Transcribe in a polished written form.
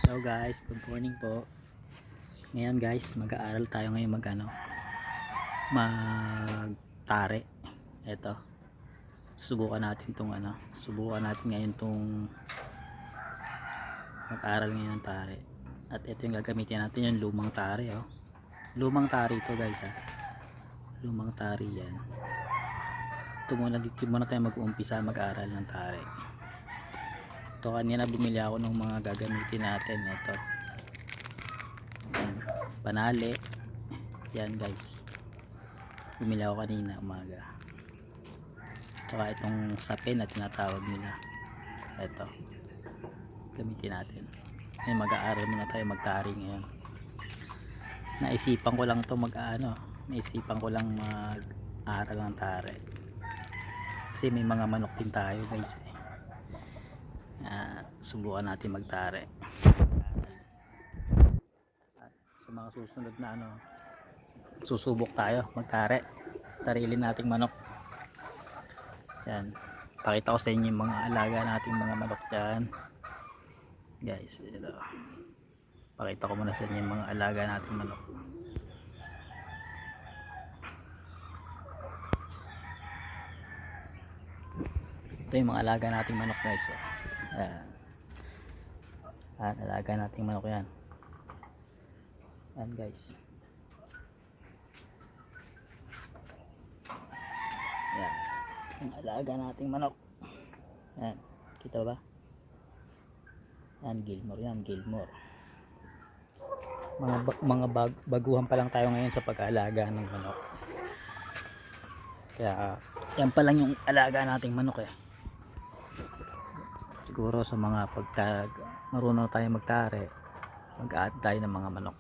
Hello guys, good morning po. Ngayon guys, mag-aaral tayo ngayon magtare. Ito. Subukan natin subukan natin ngayon tong mag-aaral ngayon ng tare. At ito yung gagamitin natin, yung lumang tare, oh. Lumang tare ito guys, ha. Lumang tare 'yan. Dito muna tayo mag-uumpisa mag-aaral ng tare. Ito, kanina bumili ako ng mga gagamitin natin. Ito, panali yan guys, bumili ako kanina umaga. Tsaka itong sapin na tinatawag nila, ito gamitin natin. Ngayon mag-aaral muna tayo magtari ngayon. Naisipan ko lang to naisipan ko lang mag-aaral ng tare kasi may mga manok din tayo guys, eh. Subukan natin magtare. At sa mga susunod na susubok tayo magtare sarili nating manok. Yan, pakita ko sa inyo yung mga alaga nating mga manok dyan guys. Ito, pakita ko muna sa inyo yung mga alaga nating manok. Ito yung mga alaga nating manok guys. Yan, alaga nating manok yan. Yan guys. Yan, ang alaga nating manok. Yan, kita ba? Yan, Gilmore yan, Gilmore. Baguhan pa lang tayo ngayon sa pag-aalaga ng manok. Kaya yan pa lang yung alaga nating manok, eh. Siguro sa mga marunong tayo magtare, mag-add tayo ng mga manok.